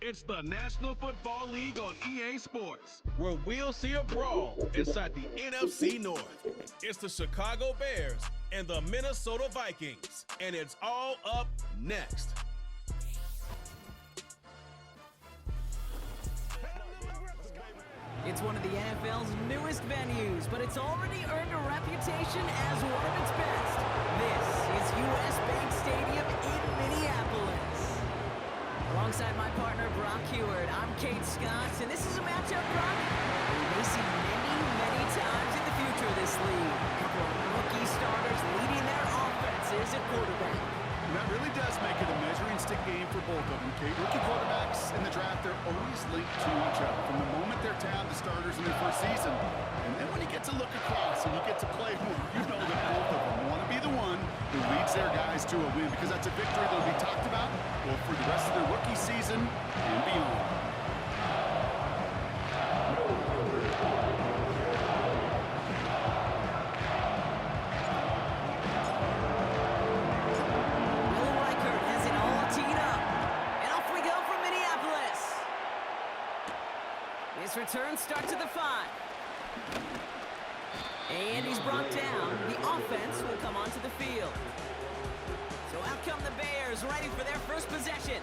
It's the National Football League on EA Sports, where we'll see a brawl inside the NFC North. It's the Chicago Bears and the Minnesota Vikings, and it's all up next. It's one of the NFL's newest venues, but it's already earned a reputation as one of its best. This is US Bank Stadium in Minneapolis. Alongside my partner, Brock Heward, I'm Kate Scott, and this is a matchup, Brock, we may see many times in the future of this league. A couple of rookie starters leading their offenses at quarterback. And that really does make it a measuring stick game for both of them, Kate. Rookie quarterbacks in the draft, they're always linked to each other. From the moment they're tabbed, the starters in their first season. And then when you get to look across and you get to play more, you know that both of them want to be the one who leads their guys to a win, because that's a victory that'll be talked about, well, for the rest of their rookie season and beyond. Return starts at the 5. And he's brought down. The offense will come onto the field. So out come the Bears, ready for their first possession.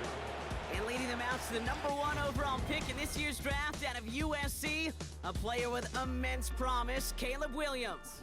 And leading them out to the #1 overall pick in this year's draft out of USC, a player with immense promise, Caleb Williams.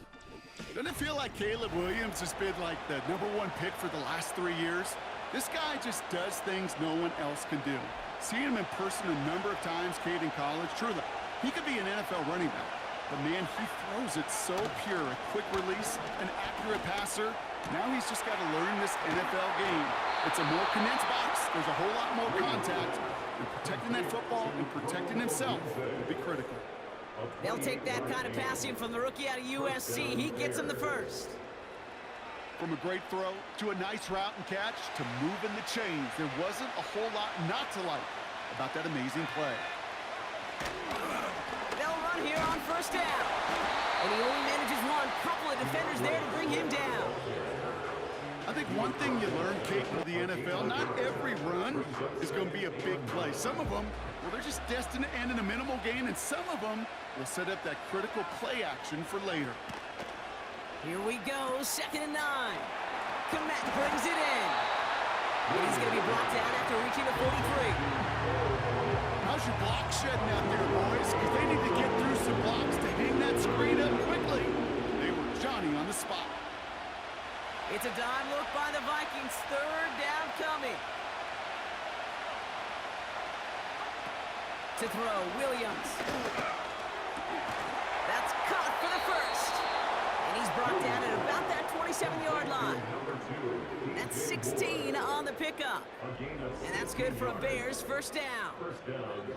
Doesn't it feel like Caleb Williams has been like the #1 pick for the last 3 years? This guy just does things no one else can do. Seeing him in person a number of times, Kate, in college, truly, he could be an NFL running back. But, man, he throws it so pure. A quick release, an accurate passer. Now he's just got to learn this NFL game. It's a more condensed box. There's a whole lot more contact. And protecting that football and protecting himself will be critical. They'll take that kind of passing from the rookie out of USC. He gets him the first. From a great throw to a nice route and catch to moving the chains, there wasn't a whole lot not to like about that amazing play. They'll run here on first down. And he only manages one. Couple of defenders there to bring him down. I think one thing you learn, Kate, with the NFL, not every run is going to be a big play. Some of them, well, they're just destined to end in a minimal gain, and some of them will set up that critical play action for later. Here we go, 2nd and 9. Komet brings it in. And he's going to be blocked out after reaching the 43. How's your block shedding out there, boys? Because they need to get through some blocks to hang that screen up quickly. They were Johnny on the spot. It's a dime look by the Vikings. 3rd down coming. To throw, Williams. That's caught for the first. And he's brought down at about that 27-yard line. That's 16 on the pickup. And that's good for a Bears first down.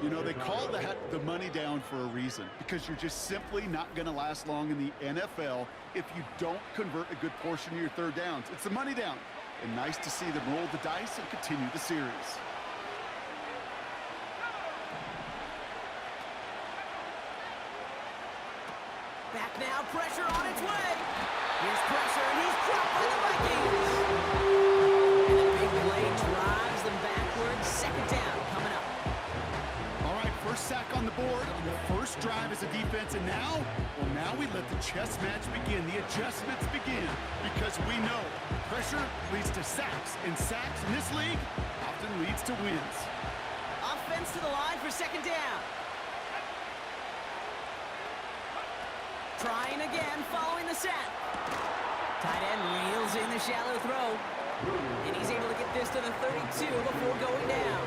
You know, they call that the money down for a reason, because you're just simply not going to last long in the NFL if you don't convert a good portion of your 3rd downs. It's the money down. And nice to see them roll the dice and continue the series. Back now, pressure on its way. Here's pressure, and he's dropped by the Vikings. And the big play drives them backwards. 2nd down coming up. All right, first sack on the board on the first drive as a defense, and now we let the chess match begin. The adjustments begin, because we know pressure leads to sacks, and sacks in this league often leads to wins. Offense to the line for 2nd down. Trying again, following the set. Tight end reels in the shallow throw. And he's able to get this to the 32 before going down.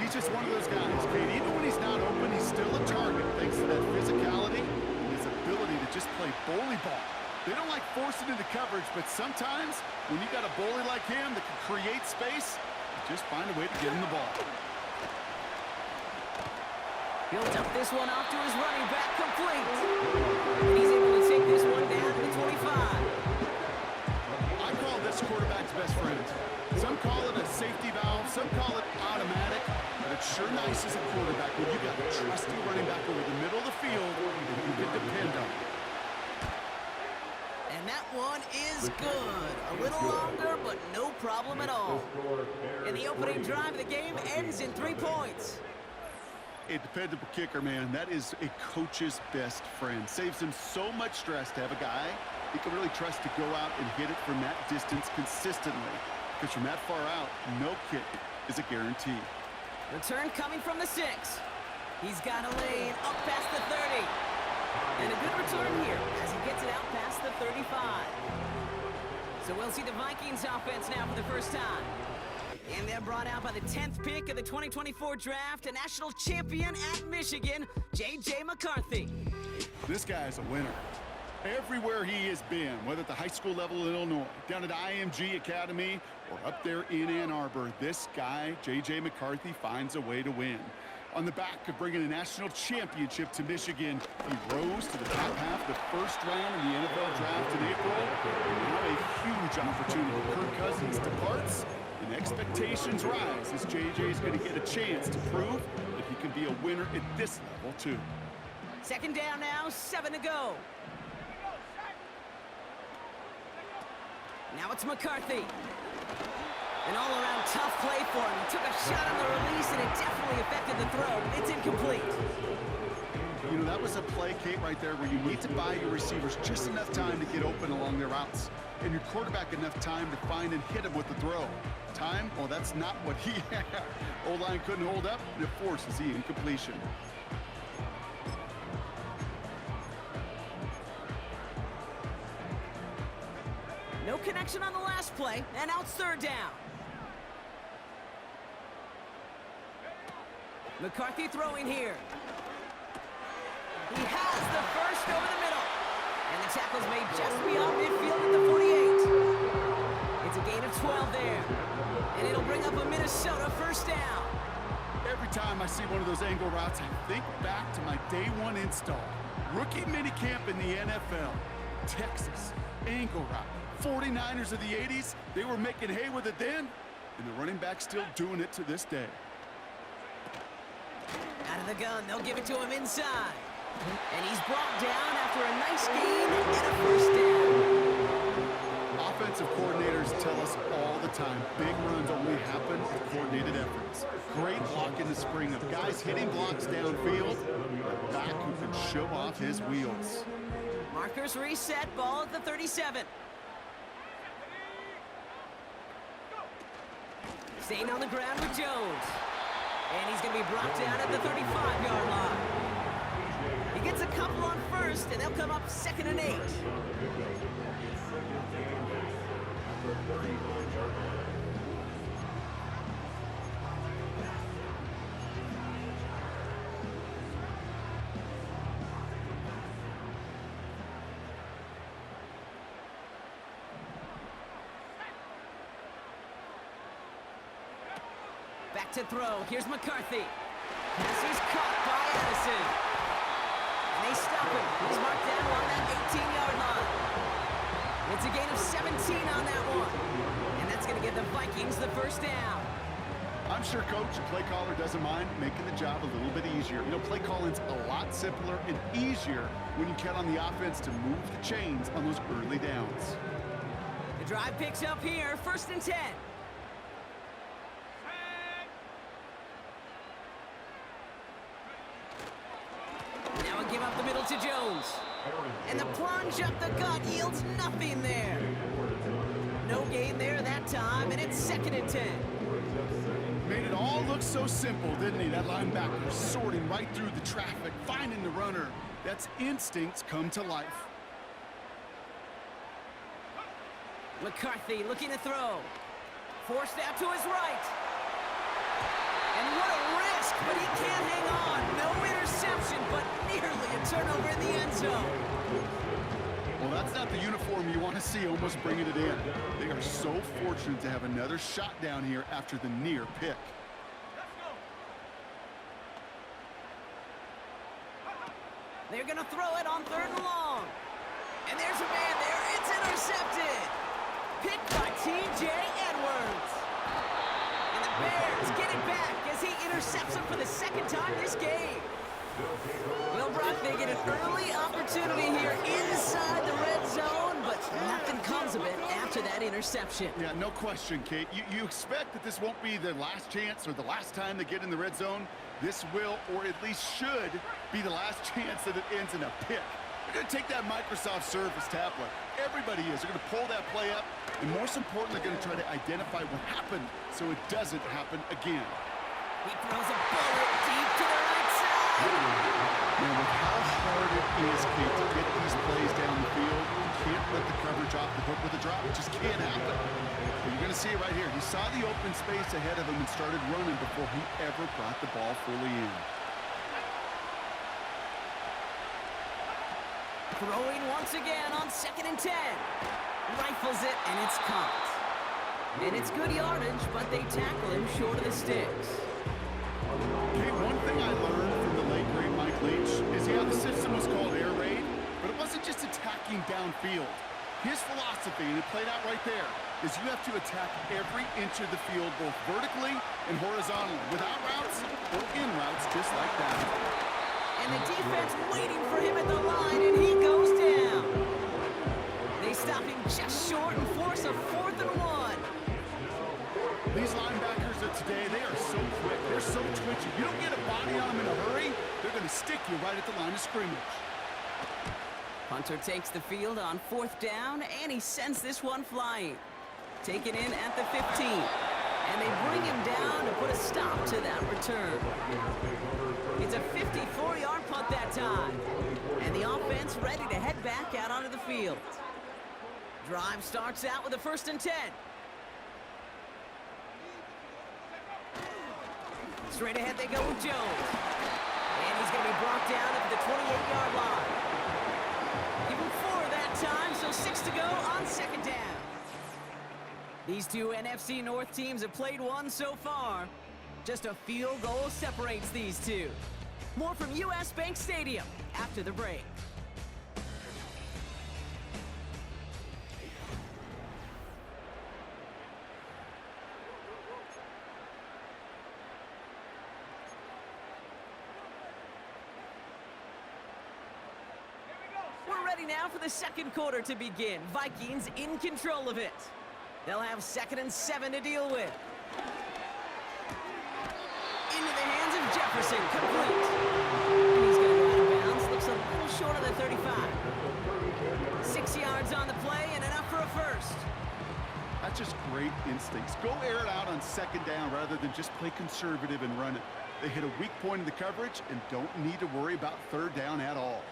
He's just one of those guys, Kate. Even when he's not open, he's still a target thanks to that physicality and his ability to just play bully ball. They don't like forcing into coverage, but sometimes when you got a bully like him that can create space, just find a way to get him the ball. He'll dump this one off to his running back, complete. And he's able to take this one down to the 25. I call this quarterback's best friend. Some call it a safety valve, some call it automatic, but it's sure nice as a quarterback when you got a trusty running back over the middle of the field that you can depend on. And that one is good. A little longer, but no problem at all. And the opening drive of the game ends in 3 points. A dependable kicker, man. That is a coach's best friend. Saves him so much stress to have a guy he can really trust to go out and hit it from that distance consistently. Because from that far out, no kick is a guarantee. Return coming from the 6. He's got a lane up past the 30. And a good return here as he gets it out past the 35. So we'll see the Vikings offense now for the first time. And they're brought out by the 10th pick of the 2024 draft, a national champion at Michigan, J.J. McCarthy. This guy is a winner. Everywhere he has been, whether at the high school level in Illinois, down at IMG Academy, or up there in Ann Arbor, this guy, J.J. McCarthy, finds a way to win. On the back of bringing a national championship to Michigan, he rose to the top half of the first round in the NFL draft in April. And now a huge opportunity. Kirk Cousins departs, and expectations rise as J.J. is going to get a chance to prove that he can be a winner at this level, too. Second down now, 7 to go. Now it's McCarthy. An all-around tough play for him. He took a shot on the release, and it definitely affected the throw. It's incomplete. You know, that was a play, Kate, right there, where you need to buy your receivers just enough time to get open along their routes, and your quarterback enough time to find and hit him with the throw. Time? Well, that's not what he had. O-line couldn't hold up, and it forces the incompletion. No connection on the last play, and now it's third down. McCarthy throwing here. He has the first over the middle. And the tackle's made just beyond midfield at the 48. It's a gain of 12 there. And it'll bring up a Minnesota first down. Every time I see one of those angle routes, I think back to my day one install. Rookie minicamp in the NFL. Texas, angle route. 49ers of the 80s, they were making hay with it then, and the running back's still doing it to this day. Out of the gun, they'll give it to him inside. And he's brought down after a nice gain and a first down. Offensive coordinators tell us all the time, big runs only happen with coordinated efforts. Great block in the spring of guys hitting blocks downfield, a back who can show off his wheels. Markers reset, ball at the 37. Staying on the ground with Jones. And he's going to be brought down at the 35-yard line. He gets a couple on first, and they'll come up 2nd and 8. Back to throw. Here's McCarthy. Pass is caught by Addison. And they stop him. He's marked down on that 18-yard line. It's a gain of 17 on that one. And that's going to give the Vikings the first down. I'm sure Coach, play caller, doesn't mind making the job a little bit easier. You know, play calling's a lot simpler and easier when you count on the offense to move the chains on those early downs. The drive picks up here, 1st and 10. Give up the middle to Jones. And the plunge up the gut yields nothing there. No gain there that time, and it's 2nd and 10. Made it all look so simple, didn't he? That linebacker sorting right through the traffic, finding the runner. That's instincts come to life. McCarthy looking to throw. Forced out to his right. And what a risk, but he can't hang on. No interception, but nearly a turnover in the end zone. Well, that's not the uniform you want to see almost bringing it in. They are so fortunate to have another shot down here after the near pick. They're going to throw it on 3rd and long. And there's a man there. It's intercepted. Picked by T.J. Edwards. And the Bears get it back as he intercepts him for the 2nd time this game. Well, Brock, they get an early opportunity here inside the red zone, but nothing comes of it after that interception. Yeah, no question, Kate. You expect that this won't be their last chance or the last time they get in the red zone. This will, or at least should, be the last chance that it ends in a pick. They're going to take that Microsoft Surface tablet. Everybody is. They're going to pull that play up, and most important, they're going to try to identify what happened so it doesn't happen again. He throws a bullet deep to the right side. Now, with how hard it is, Kate, to get these plays down the field, you can't let the coverage off the hook with a drop. It just can't happen. But you're going to see it right here. He saw the open space ahead of him and started running before he ever brought the ball fully in. Throwing once again on 2nd and 10. Rifles it, and it's caught. And it's good yardage, but they tackle him short of the sticks. Okay, one thing I learned from the late great Mike Leach is, yeah, the system was called air raid, but it wasn't just attacking downfield. His philosophy, and it played out right there, is you have to attack every inch of the field, both vertically and horizontally, without routes or in routes, just like that. And the defense waiting for him at the line, and he goes down. They stop him just short and force a 4th and 1. These linebackers of today, they are so quick. They're so twitchy. You don't get a body on them in a hurry, they're going to stick you right at the line of scrimmage. Hunter takes the field on 4th down, and he sends this one flying. Taken in at the 15. And they bring him down to put a stop to that return. It's a 54-yard punt that time. And the offense ready to head back out onto the field. Drive starts out with a 1st and 10. Straight ahead they go with Jones. And he's going to be brought down at the 28-yard line. Give him 4 that time, so 6 to go on 2nd down. These two NFC North teams have played one so far. Just a field goal separates these two. More from US Bank Stadium after the break. We're ready now for the 2nd quarter to begin. Vikings in control of it. They'll have 2nd and 7 to deal with. Into the hands of Jefferson, complete. And he's going to go out of bounds. Looks a little short of the 35. 6 yards on the play and enough for a 1st. That's just great instincts. Go air it out on 2nd down rather than just play conservative and run it. They hit a weak point in the coverage and don't need to worry about 3rd down at all.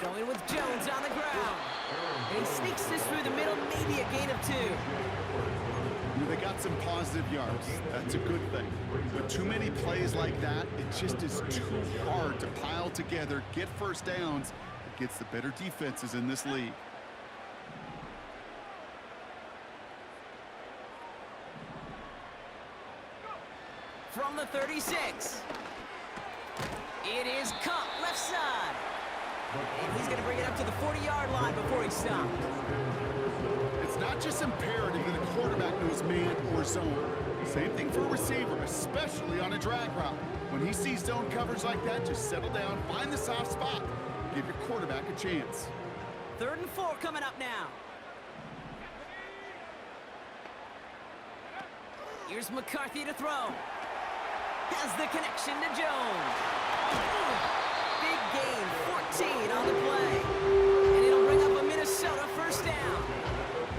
Going with Jones on the ground. And he sneaks this through the middle, maybe a gain of 2. They got some positive yards. That's a good thing. But too many plays like that, it just is too hard to pile together, get 1st downs against the better defenses in this league. From the 36. It is caught left side. And he's going to bring it up to the 40-yard line before he stopped. It's not just imperative that a quarterback knows man or zone. Same thing for a receiver, especially on a drag route. When he sees zone coverage like that, just settle down, find the soft spot, give your quarterback a chance. 3rd and 4 coming up now. Here's McCarthy to throw. Has the connection to Jones. Big gain, 14 on the play. And it'll bring up a Minnesota 1st down.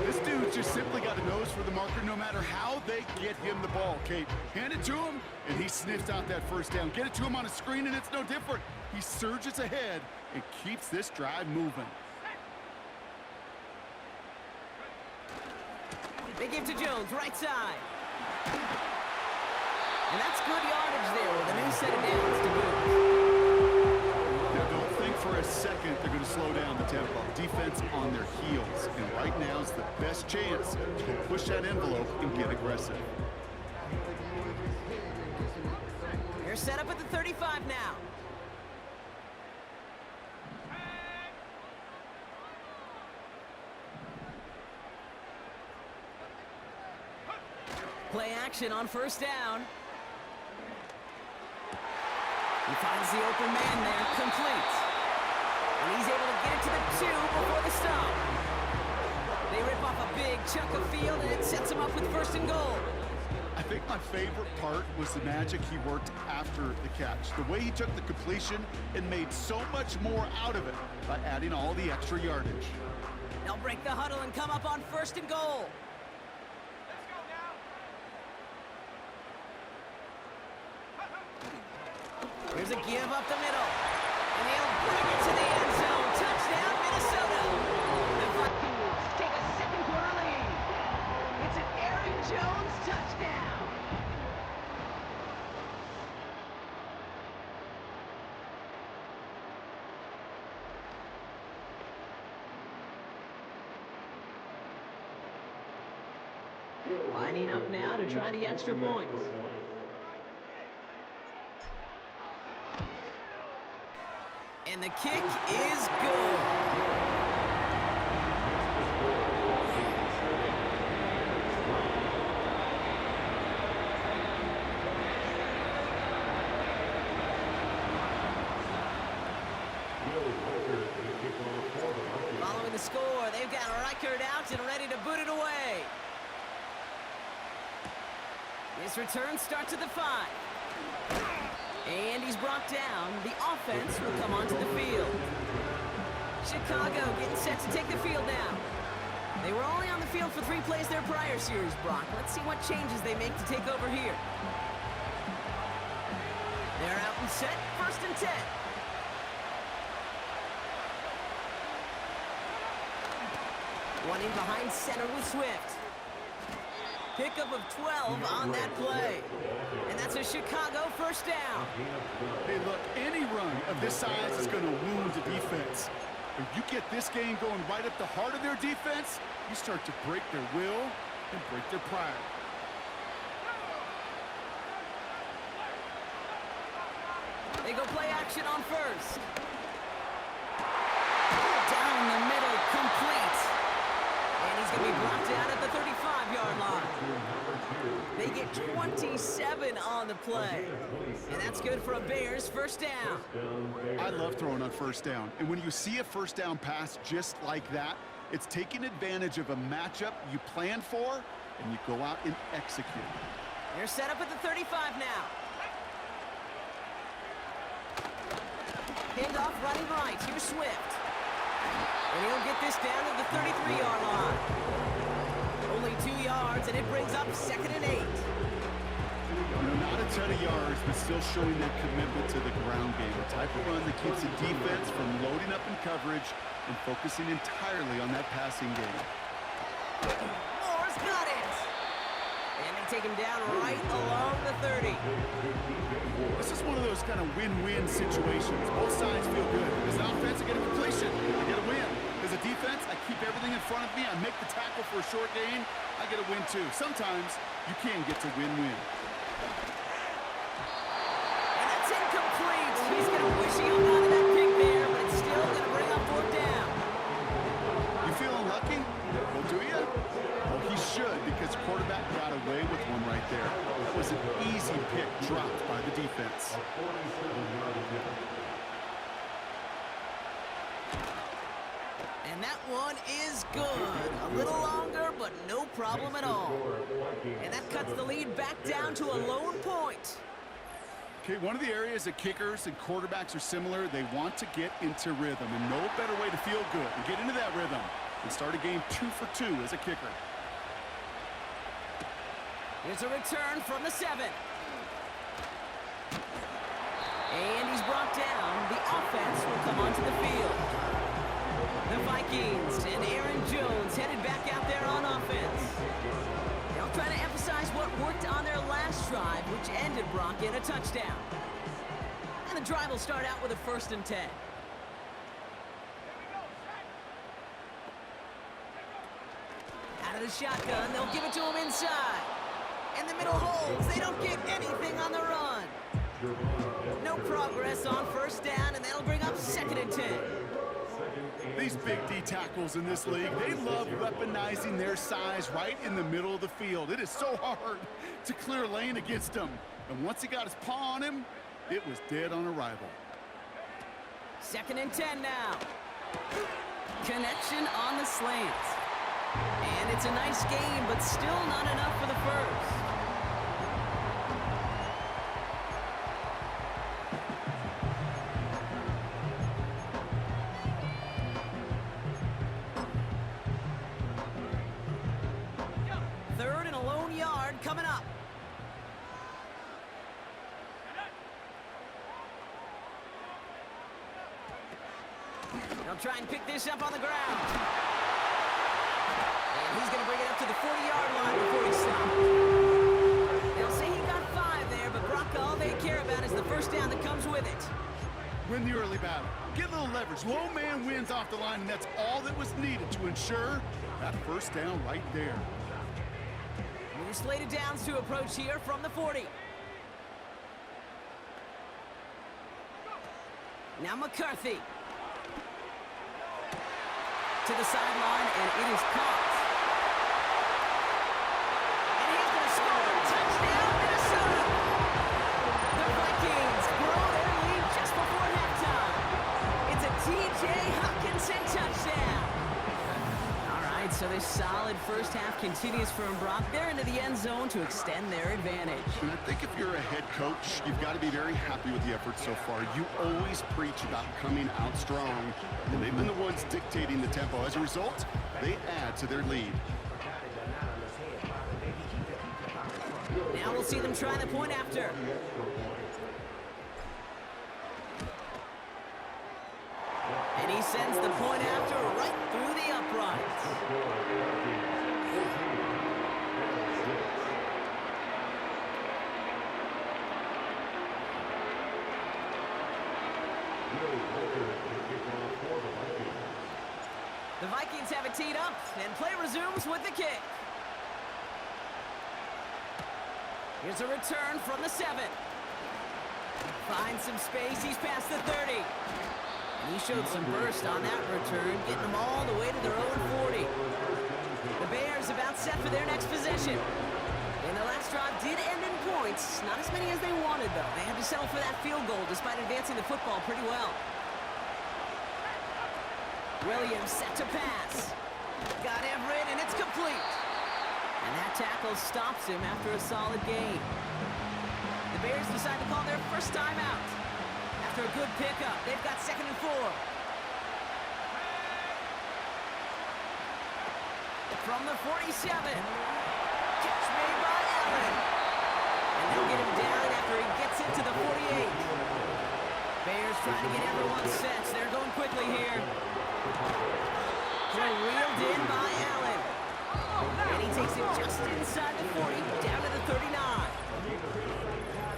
This dude's just simply got a nose for the marker no matter how they get him the ball, Kate. Hand it to him, and he sniffs out that 1st down. Get it to him on a screen, and it's no different. He surges ahead and keeps this drive moving. They give to Jones, right side. And that's good yardage there with a new set of downs to boot. Now, don't think for a second they're going to slow down the tempo. Defense on their heels. And right now is the best chance to push that envelope and get aggressive. They're set up at the 35 now. Play action on 1st down. He finds the open man there, complete. And he's able to get it to the 2 before the stop. They rip off a big chunk of field, and it sets him up with first and goal. I think my favorite part was the magic he worked after the catch. The way he took the completion and made so much more out of it by adding all the extra yardage. They'll break the huddle and come up on first and goal. Here's a give up the middle. And he'll bring it to the end zone. Touchdown, Minnesota. The Vikings take a second-quarter lead. It's an Aaron Jones touchdown. Lining up now to try the extra points. And the kick is good. Following the score, they've got Reichert out and ready to boot it away. This return starts at the 5. And he's brought down. The offense will come onto the field. Chicago getting set to take the field now. They were only on the field for 3 plays their prior series, Brock. Let's see what changes they make to take over here. They're out and set. First and 10. One in behind center with Swift. Pickup of 12 on that play. And that's a Chicago first down. Hey, look, any run of this size is going to wound the defense. If you get this game going right up the heart of their defense, you start to break their will and break their pride. They go play action on first. Down the middle, complete. And he's going to be brought down at the 35-yard line. They get 27 on the play. And that's good for a Bears first down. I love throwing on first down. And when you see a first down pass just like that, it's taking advantage of a matchup you planned for, and you go out and execute. They're set up at the 35 now. Handoff running right. Here's Swift. And he'll get this down to the 33-yard line. Only 2 yards, and it brings up 2nd and 8. Not a ton of yards, but still showing that commitment to the ground game. A type of run that keeps the defense from loading up in coverage and focusing entirely on that passing game. Moore's got it. And they take him down right along the 30. This is one of those kind of win-win situations. Both sides feel good. As an offense, I get a completion. I get a win. As a defense, I keep everything in front of me. I make the tackle for a short gain. I get a win, too. Sometimes you can get to win-win. And that's incomplete. He's going to wish he hung on to that pick there, but it's still going to bring up 4th down. You feeling lucky? Well, do you? Well, he should, because the quarterback got away with one right there. That was an easy pick dropped by the defense. And that one is good. A little longer, but no problem at all. And that cuts the lead back down to a lone point. Okay, one of the areas that kickers and quarterbacks are similar, they want to get into rhythm, and no better way to feel good and get into that rhythm and start a game 2 for 2 as a kicker. Here's a return from the 7. And he's brought down. The offense will come onto the field. The Vikings and Aaron Jones headed back out there on offense. They'll try to emphasize what worked on their last drive, which ended, Brock, in a touchdown. And the drive will start out with a 1st and 10. Out of the shotgun, they'll give it to him inside. And the middle holes, they don't get anything on the run. No progress on 1st down, and that'll bring up 2nd and 10. These big D tackles in this league, they love weaponizing their size right in the middle of the field. It is so hard to clear a lane against them. And once he got his paw on him, It was dead on arrival. 2nd and 10 now. Connection on the slant. And it's a nice game, but still not enough for the first. Third and a lone yard coming up. They'll try and pick this up on the ground. And he's going to bring it up to the 40-yard line before he stops. They'll say he got 5 there, but Brock, all they care about is the first down that comes with it. Win the early battle. Get a little leverage. Low man wins off the line, and that's all that was needed to ensure that first down right there. New slated downs to approach here from the 40. Now McCarthy. To the sideline, and it is caught. And he's going to score. Touchdown, Minnesota! The Vikings grow their lead just before halftime. It's a T.J. Hockenson touchdown. All right, so this solid first half continues from Brock. They're into the end zone to extend their advantage. And I think if you're a head coach, you've got to be very happy with the effort so far. You always preach about coming out strong, and they've been the ones dictating the tempo. As a result, they add to their lead. Now we'll see them try the point after. And he sends the point after right through the uprights. The Vikings have it teed up, and play resumes with the kick. Here's a return from the 7. Finds some space, he's past the 30. And he showed some burst on that return, getting them all the way to their own 40. The Bears about set for their next possession. And the last drive did end in points. Not as many as they wanted, though. They had to settle for that field goal despite advancing the football pretty well. Williams set to pass. Got Everett, and it's complete. And that tackle stops him after a solid gain. The Bears decide to call their first timeout. After a good pickup, they've got 2nd and 4. From the 47. Catch made by Allen. And they'll get him down after he gets into the 48. Bears trying to get everyone set. They're going quickly here. They're reeled in by Allen. And he takes it just inside the 40, down to the 39.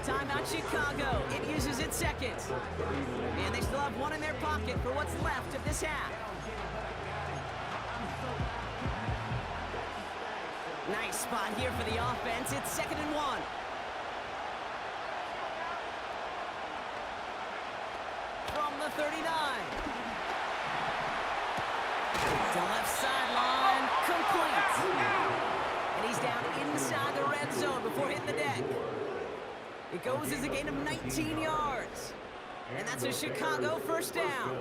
Timeout Chicago. It uses its 2nd. And they still have 1 in their pocket for what's left of this half. Nice spot here for the offense. It's 2nd and 1. From the 39. To left sideline, complete. And he's down inside the red zone before hitting the deck. It goes as a gain of 19 yards. And that's a Chicago first down.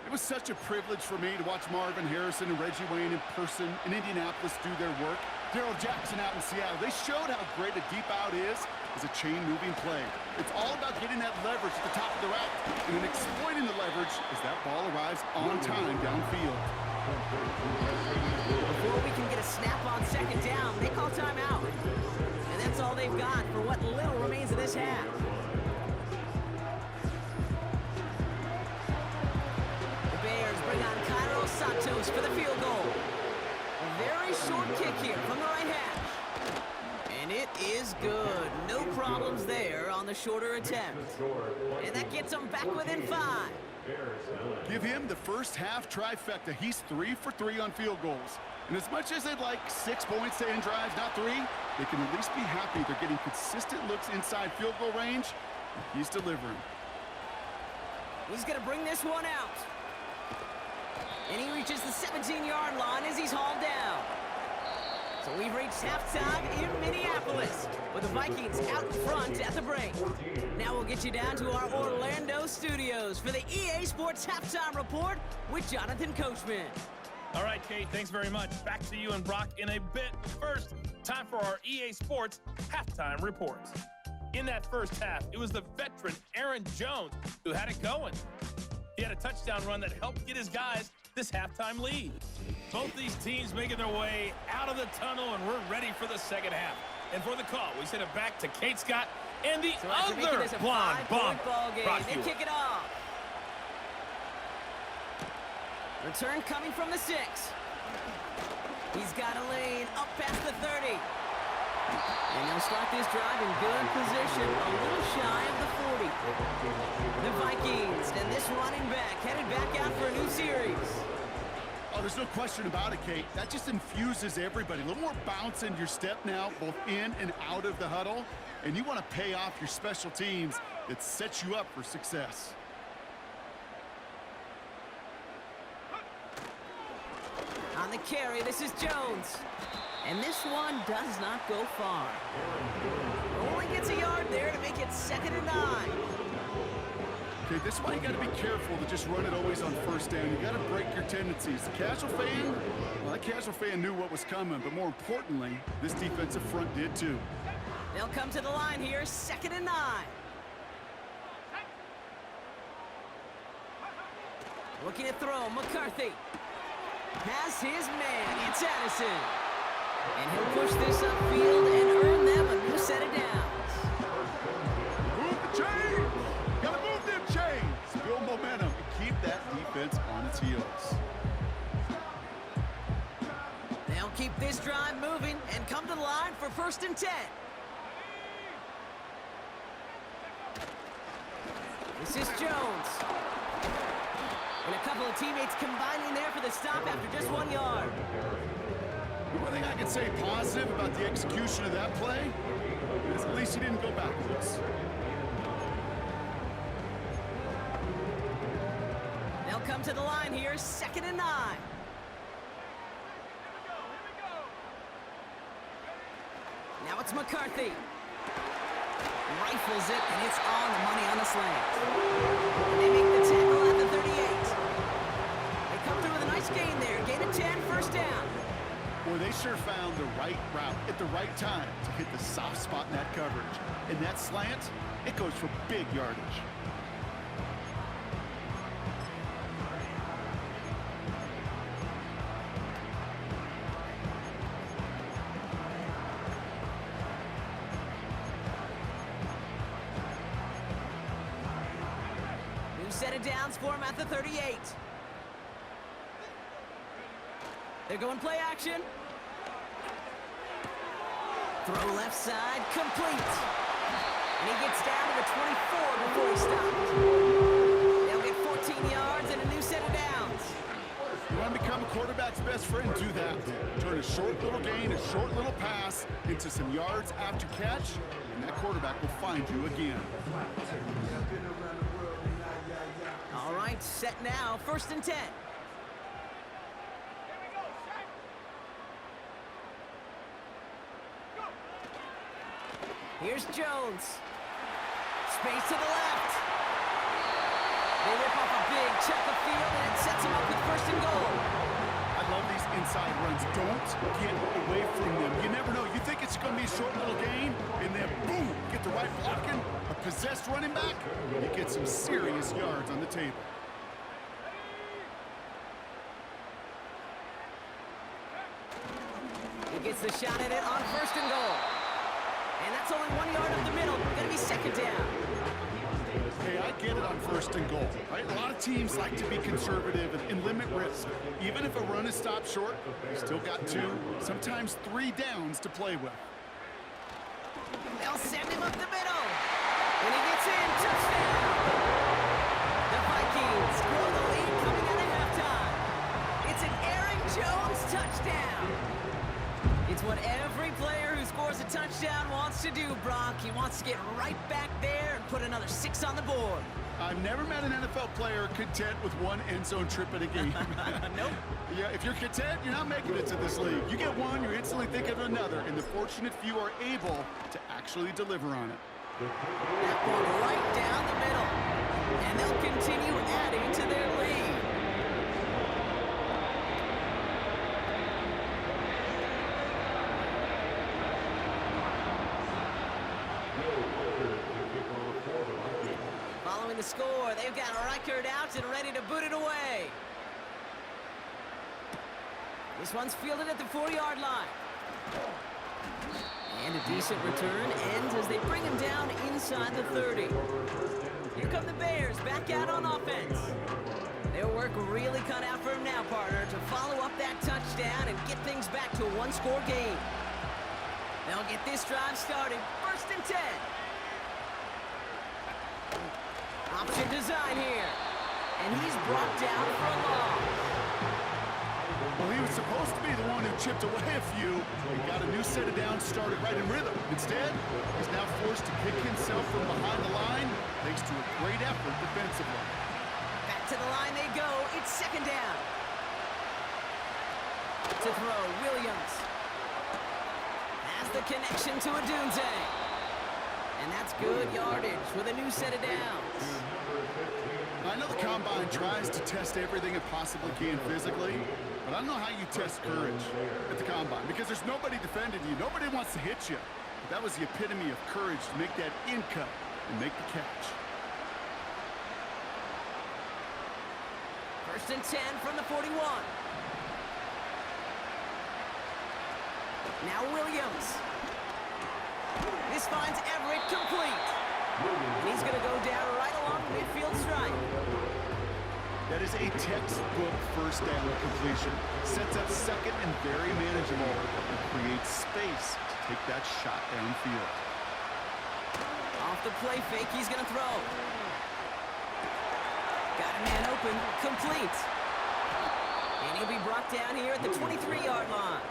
It was such a privilege for me to watch Marvin Harrison and Reggie Wayne in person in Indianapolis do their work. Darrell Jackson out in Seattle. They showed how great a deep out is as a chain-moving play. It's all about getting that leverage at the top of the route and then exploiting the leverage as that ball arrives on time downfield. Before we can get a snap on 2nd down, they call timeout. And that's all they've got for what little remains of this half. The Bears bring on Cairo Santos for the field goal. A very short kick here from the right hash. And it is good. No problems there on the shorter attempt. And that gets them back within 5. Give him the first half trifecta. He's 3 for 3 on field goals. And as much as they'd like 6 points to end drives, not 3, they can at least be happy they're getting consistent looks inside field goal range. He's delivering. He's going to bring this one out. And he reaches the 17-yard line as he's hauled down. So We've reached halftime in Minneapolis, with the Vikings out in front at the break. Now we'll get you down to our Orlando studios for the EA Sports Halftime Report with Jonathan Coachman. All right, Kate, thanks very much. Back to you and Brock in a bit. First, time for our EA Sports Halftime Report. In that first half, it was the veteran Aaron Jones who had it going. He had a touchdown run that helped get his guys this halftime lead. Both these teams making their way out of the tunnel, and we're ready for the second half. And for the call, we send it back to Kate Scott and the other blonde bomb. They kick it off. Return coming from the 6. He's got a lane up past the 30. And they'll start this drive in good position, a little shy of the 40. The Vikings and this running back headed back out for a new series. Oh, there's no question about it, Kate. That just infuses everybody. A little more bounce in your step now, both in and out of the huddle. And you want to pay off your special teams that sets you up for success. On the carry, this is Jones. And this one does not go far. Only gets a yard there to make it 2nd and 9. Okay, this is why you got to be careful to just run it always on first down. You got to break your tendencies. The casual fan, well, that casual fan knew what was coming, but more importantly, this defensive front did too. They'll come to the line here, 2nd and 9. Looking to throw, McCarthy has his man. It's Addison. And he'll push this upfield and earn them a new set of downs. Move the chains! Gotta move them chains! Build momentum and keep that defense on its heels. They'll keep this drive moving and come to the line for 1st and 10. This is Jones. And a couple of teammates combining there for the stop after just 1 yard. The one thing I can say positive about the execution of that play is at least he didn't go backwards. They'll come to the line here, 2nd and 9. Now it's McCarthy. Rifles it, and it's on the money on the slant. They make the tackle at the 38. They come through with a nice gain there. Gain of 10, 1st down. Boy, they sure found the right route at the right time to hit the soft spot in that coverage. And that slant, it goes for big yardage. New set of downs for him at the 38. They're going play action. Throw left side, complete. And he gets down to the 24 before he stopped. They'll get 14 yards and a new set of downs. You want to become a quarterback's best friend, do that. Turn a short little gain, a short little pass into some yards after catch, and that quarterback will find you again. All right, set now, 1st and 10. Here's Jones. Space to the left. They rip off a big chunk of field, and it sets them up with 1st and goal. I love these inside runs. Don't get away from them. You never know. You think it's going to be a short little gain, and then boom, get the right blocking. A possessed running back, you get some serious yards on the table. He gets the shot at it on 1st and goal. And that's only 1 yard up the middle. Going to be 2nd down. Hey, I get it on 1st and goal, right? A lot of teams like to be conservative and limit risk. Even if a run is stopped short, you still got 2, sometimes 3 downs to play with. They'll send him up the middle. And he gets in. Touchdown. The Vikings grow the lead coming out of halftime. It's an Aaron Jones touchdown. It's what every player who scores a touchdown wants to do, Brock. He wants to get right back there and put another 6 on the board. I've never met an NFL player content with one end zone trip in a game. Nope. Yeah, if you're content, you're not making it to this league. You get one, you're instantly thinking of another, and the fortunate few are able to actually deliver on it. That one right down the middle. And they'll continue adding to their lead. Following the score, they've got Reichert out and ready to boot it away. This one's fielded at the 4-yard line. And a decent return ends as they bring him down inside the 30. Here come the Bears back out on offense. Their work really cut out for him now, partner, to follow up that touchdown and get things back to a one-score game. They'll get this drive started. 1st and 10. Option design here. And he's brought down for a loss. Well, he was supposed to be the one who chipped away a few. He got a new set of downs started right in rhythm. Instead, he's now forced to kick himself from behind the line, thanks to a great effort defensively. Back to the line they go. It's 2nd down. To throw, Williams. Has the connection to Odunze. And that's good yardage with a new set of downs. I know the Combine tries to test everything it possibly can physically, but I don't know how you test courage at the Combine because there's nobody defending you. Nobody wants to hit you. But that was the epitome of courage to make that in cut and make the catch. 1st and 10 from the 41. Now Williams. This finds Everett complete. And he's going to go down right along the midfield stripe. That is a textbook 1st down completion. Sets up 2nd and very manageable and creates space to take that shot downfield. Off the play fake, he's going to throw. Got a man open, complete. And he'll be brought down here at the 23-yard line.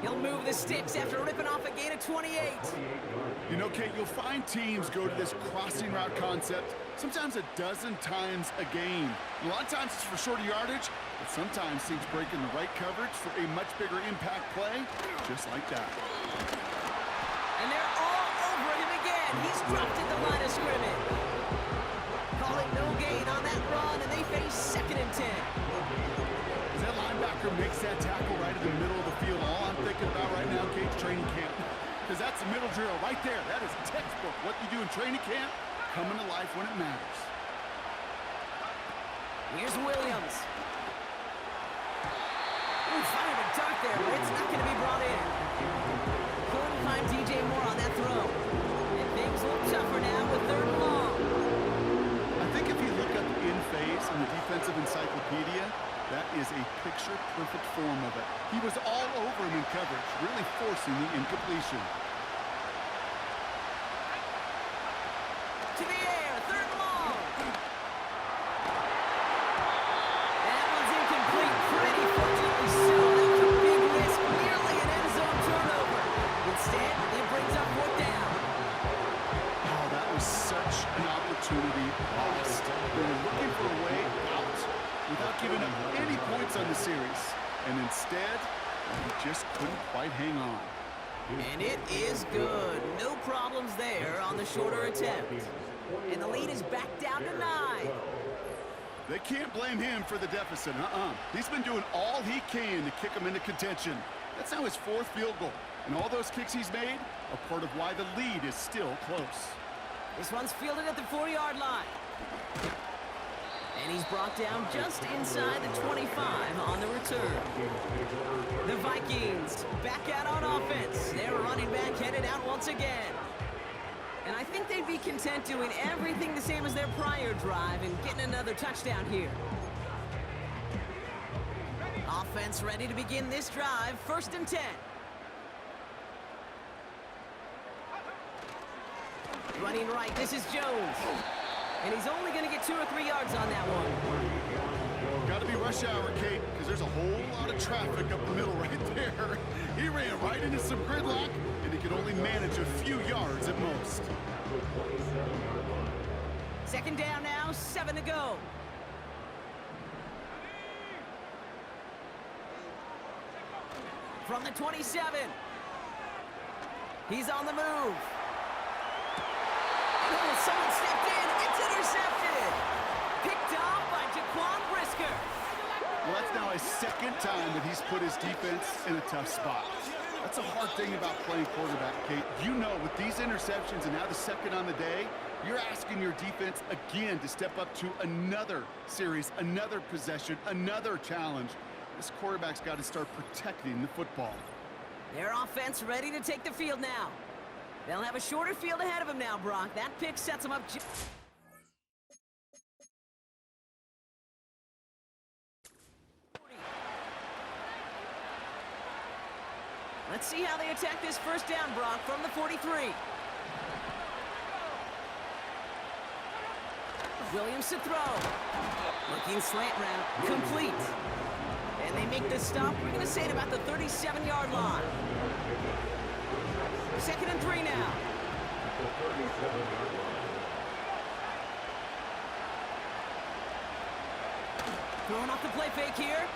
He'll move the sticks after ripping off a gain of 28. You know, Kate, you'll find teams go to this crossing route concept sometimes a dozen times a game. A lot of times it's for shorter yardage, but sometimes teams break in the right coverage for a much bigger impact play, just like that. And they're all over him again. He's dropped at the line of scrimmage. Call it no gain on that run, and they face 2nd and 10. As that linebacker makes that tackle right in the middle of the field, all I'm thinking about right now, Kate, training camp. Because that's the middle drill right there. That is textbook. What you do in training camp, coming to life when it matters. Here's Williams. Ooh, fired a dart there, but it's not going to be brought in. Couldn't find DJ Moore on that throw. And things look tougher now with 3rd and long. I think if you look up in phase in the defensive encyclopedia, that is a picture-perfect form of it. He was all over him in coverage, really forcing the incompletion. To the air, 3rd and long. That one's incomplete, pretty fortunately so. That's a big risk, nearly an end zone turnover. Instead, it brings up 4th down. Oh, that was such an opportunity lost. They were looking for a way out without giving up any points on the series. And instead, he just couldn't quite hang on. And it is good. No problems there on the shorter attempt. And the lead is back down to 9. They can't blame him for the deficit, He's been doing all he can to kick them into contention. That's now his 4th field goal. And all those kicks he's made are part of why the lead is still close. This one's fielded at the 4-yard line. And he's brought down just inside the 25 on the return. The Vikings back out on offense. Their running back headed out once again. And I think they'd be content doing everything the same as their prior drive and getting another touchdown here. Offense ready to begin this drive. 1st and 10. Running right, this is Jones. And he's only going to get 2 or 3 yards on that one. Got to be rush hour, Kate, because there's a whole lot of traffic up the middle right there. there. He ran right into some gridlock, and he could only manage a few yards at most. Second down now, 7 to go. From the 27. He's on the move. Oh, someone stepped in. It's intercepted. Picked off by Jaquan Brisker. Well, that's now his second time that he's put his defense in a tough spot. That's a hard thing about playing quarterback, Kate. You know, with these interceptions and now the second on the day, you're asking your defense again to step up to another series, another possession, another challenge. This quarterback's got to start protecting the football. Their offense ready to take the field now. They'll have a shorter field ahead of them now, Brock. That pick sets them up. Let's see how they attack this first down, Brock, from the 43. Williams to throw. Looking slant route. Complete. And they make the stop. We're going to say it about the 37-yard line. 2nd and 3 now. Throwing off the play fake here.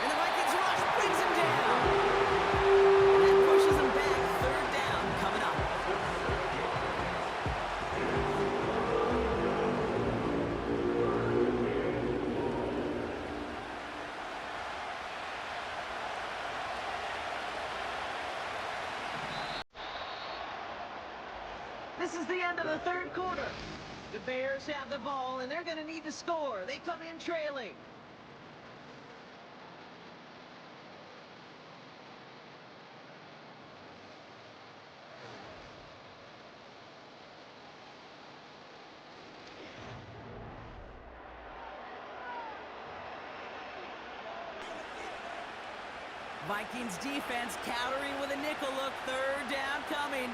And the Vikings rush brings him down. And that pushes him back. 3rd down coming up. This is the end of the 3rd quarter. The Bears have the ball, and they're going to need to score. They come in trailing. Vikings defense countering with a nickel look. 3rd down coming.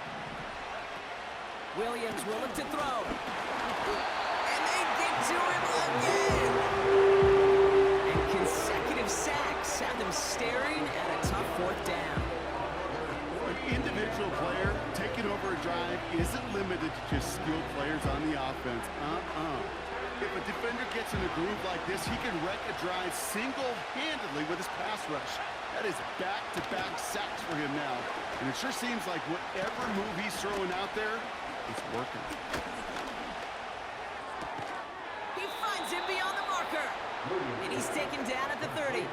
Williams will look to throw. And they get to him again. And consecutive sacks have them staring at a tough 4th down. An individual player taking over a drive isn't limited to just skilled players on the offense. If a defender gets in a groove like this, he can wreck a drive single-handedly with his pass rush. That is back-to-back sacks for him now. And it sure seems like whatever move he's throwing out there, it's working. He finds him beyond the marker. And he's taken down at the 30.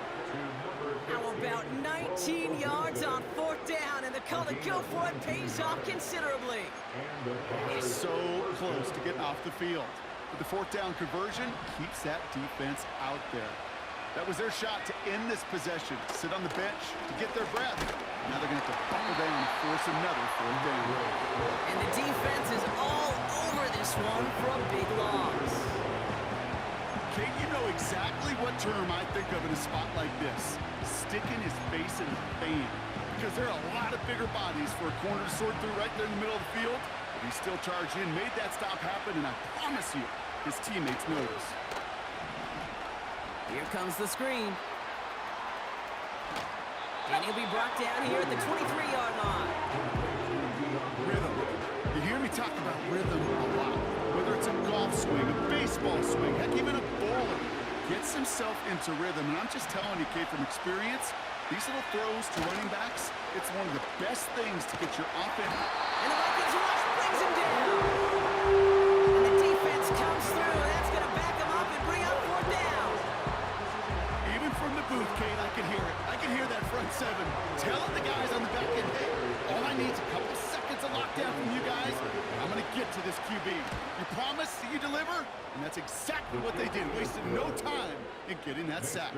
How about 19 yards on 4th down, and the call to go for it pays off considerably. He's so close to getting off the field. But the 4th down conversion keeps that defense out there. That was their shot to end this possession. Sit on the bench to get their breath. Now they're going to have to buckle down and force another 4th down. And the defense is all over this one for a big loss. Kate, you know exactly what term I think of in a spot like this. Sticking his face in the fan. Because there are a lot of bigger bodies for a corner to sort through right there in the middle of the field. But he still charged in, made that stop happen, and I promise you, his teammates notice. Here comes the screen. And he'll be brought down here at the 23-yard line. Rhythm. You hear me talk about rhythm a lot. Whether it's a golf swing, a baseball swing, heck, even a bowler. Gets himself into rhythm. And I'm just telling you, Kate, from experience, these little throws to running backs, it's one of the best things to get your offense. And the Vikings rush brings him down. And the defense comes through, and that's going to back him up and bring up 4th down. Even from the booth, Kate, I can hear it. I can hear that front 7 telling the guys on the back end, hey, all I need is a couple seconds of lockdown from you guys. I'm going to get to this QB. You promise that you deliver? And that's exactly what they did. Wasted no time in getting that sack.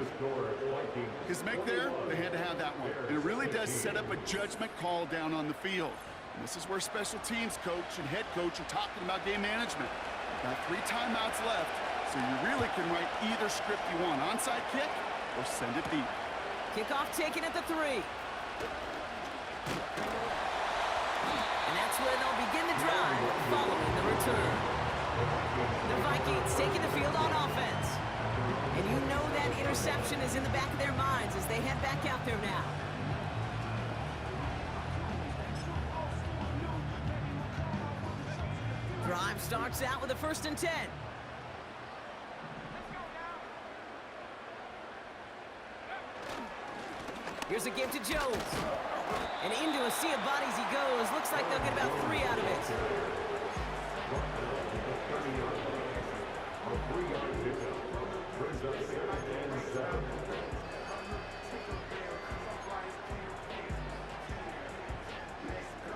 His make there, they had to have that one. And it really does set up a judgment call down on the field. And this is where special teams coach and head coach are talking about game management. Got 3 timeouts left, so you really can write either script you want. Onside kick or send it deep. Kickoff taken at the 3. And that's where they'll begin the drive following the return. The Vikings taking the field on offense. And you know that interception is in the back of their minds as they head back out there now. Drive starts out with a 1st and 10. Here's a give to Jones. And into a sea of bodies he goes. Looks like they'll get about 3 out of it.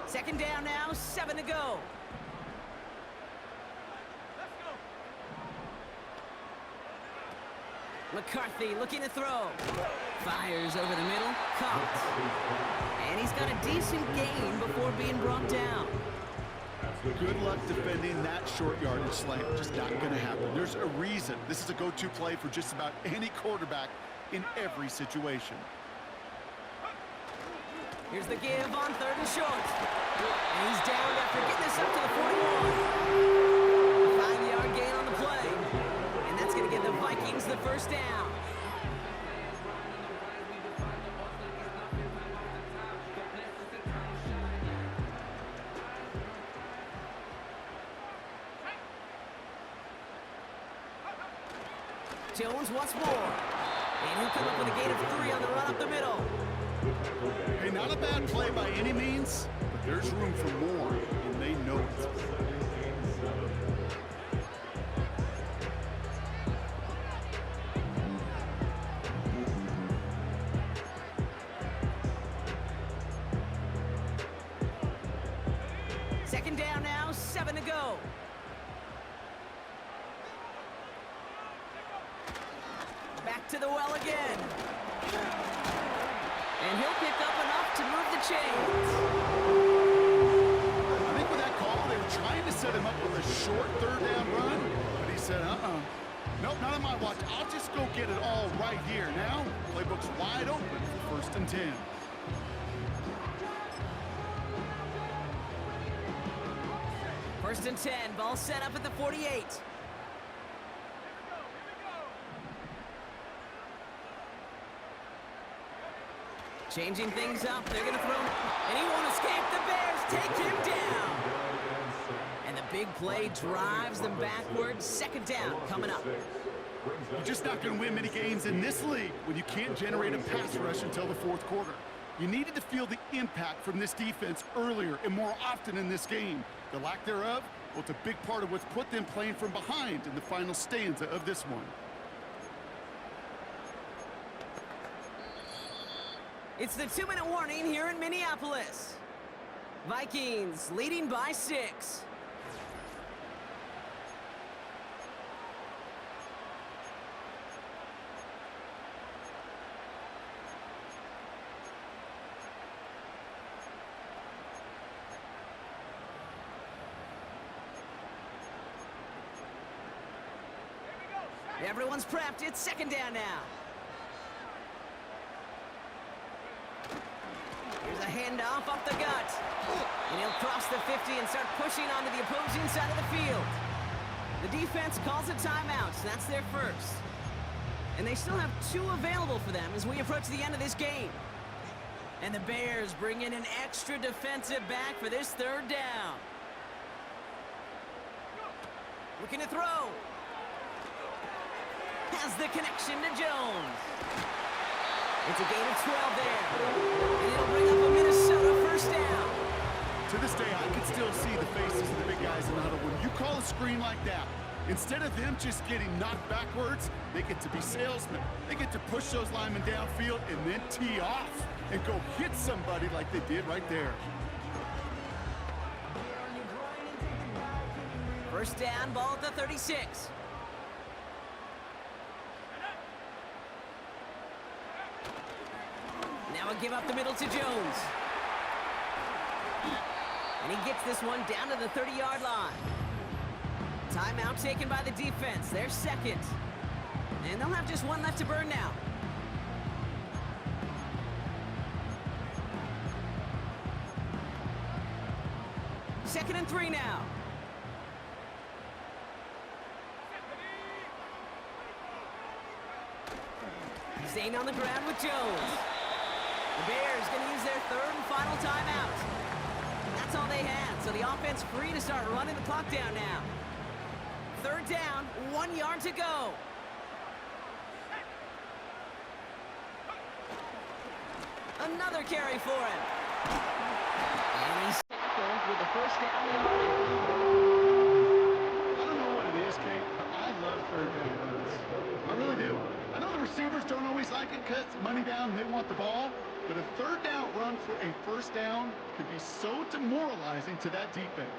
Second down now, 7 to go. McCarthy looking to throw. Fires over the middle, caught. And he's got a decent gain before being brought down. Good luck defending that short yardage slant. Just not going to happen. There's a reason this is a go-to play for just about any quarterback in every situation. Here's the give on 3rd and short. And he's down after getting this up to the 41. 5-yard gain on the play. And that's going to give the Vikings the 1st down. Jones once more. And he'll come up with a gain of 3 on the run up the middle. Hey, not a bad play by any means, but there's room for more, and they know it. Second down now, 7 to go. Back to the well again. And he'll pick up enough to move the chains. I think with that call, they were trying to set him up with a short 3rd down run, but he said, nope, not on my watch. I'll just go get it all right here. Now, playbook's wide open for 1st and 10. First and 10, ball set up at the 48. Changing things up, they're gonna throw, and he won't escape. The Bears take him down. And the big play drives them backwards. 2nd down coming up. You're just not going to win many games in this league when you can't generate a pass rush until the 4th quarter. You needed to feel the impact from this defense earlier and more often in this game. The lack thereof, well, it's a big part of what's put them playing from behind in the final stanza of this one. It's the 2-minute warning here in Minneapolis. Vikings leading by 6. Everyone's prepped. It's 2nd down now. Here's a handoff up the gut. And he'll cross the 50 and start pushing onto the opposing side of the field. The defense calls a timeout. So that's their 1st. And they still have 2 available for them as we approach the end of this game. And the Bears bring in an extra defensive back for this 3rd down. Looking to throw. Has the connection to Jones. It's a gain of 12 there. And it'll bring up a Minnesota 1st down. To this day, I can still see the faces of the big guys in the huddle. When you call a screen like that, instead of them just getting knocked backwards, they get to be salesmen. They get to push those linemen downfield and then tee off and go hit somebody like they did right there. 1st down, ball at the 36. Now a give up the middle to Jones. And he gets this one down to the 30-yard line. Timeout taken by the defense. They're 2nd. And they'll have just 1 left to burn now. Second and 3 now. Staying on the ground with Jones. The Bears going to use their third and final timeout. That's all they had, so the offense free to start running the clock down now. Third down, 1 yard to go. Another carry for him. And he's tackled with the first down yardage. I don't know what it is, Kate, but I love third down runs. I really do. I know the receivers don't always like it because money down, they want the ball. But a third down run for a first down can be so demoralizing to that defense.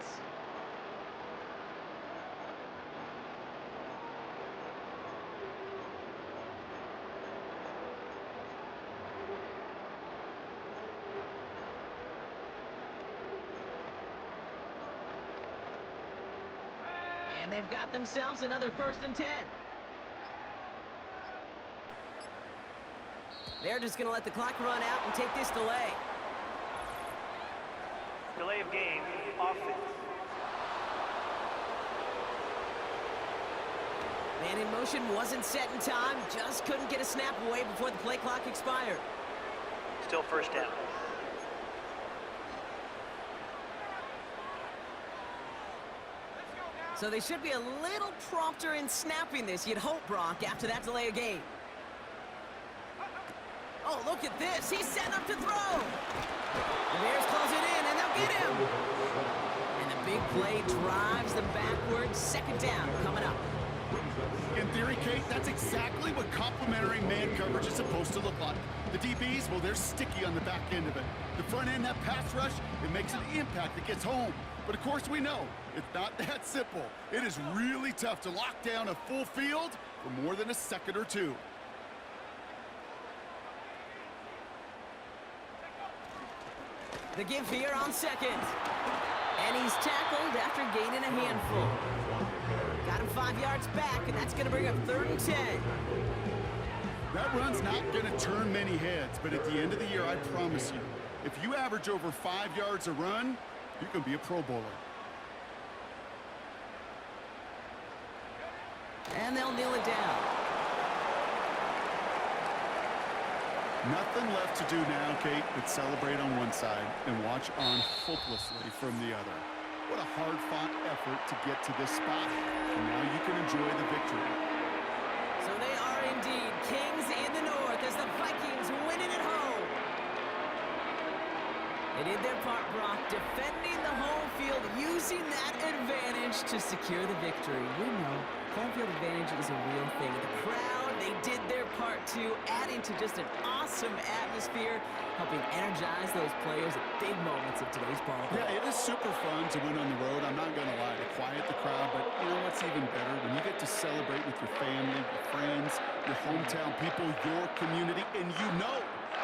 And they've got themselves another 1st and 10. They're just going to let the clock run out and take this delay. Delay of game, offense. Man in motion wasn't set in time, just couldn't get a snap away before the play clock expired. Still first down. So they should be a little prompter in snapping this, you'd hope, Brock, after that delay of game. Oh, look at this. He's set up to throw. The Bears close it in, and they'll get him. And the big play drives them backwards. Second down coming up. In theory, Kate, that's exactly what complementary man coverage is supposed to look like. The DBs, well, they're sticky on the back end of it. The front end, that pass rush, it makes an impact that gets home. But of course we know, it's not that simple. It is really tough to lock down a full field for more than a second or two. The give here on second. And he's tackled after gaining a handful. Got him 5 yards back, and that's going to bring up 3rd and 10. That run's not going to turn many heads, but at the end of the year, I promise you, if you average over 5 yards a run, you can be a Pro Bowler. And they'll kneel it down. Nothing left to do now, Kate, but celebrate on one side and watch on hopelessly from the other. What a hard-fought effort to get to this spot. And now you can enjoy the victory. So they are indeed kings in the north as the Vikings win it at home. They did their part, Brock, defending the home field, using that advantage to secure the victory. We know home field advantage is a real thing. The crowd, they did their part too, adding to just an awesome atmosphere, helping energize those players at big moments of today's ball game. Yeah, it is super fun to win on the road. I'm not going to lie, to quiet the crowd, but you know what's even better? When you get to celebrate with your family, your friends, your hometown people, your community, and you know,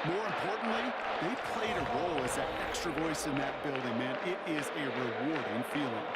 more importantly, they played a role as that extra voice in that building, man. It is a rewarding feeling.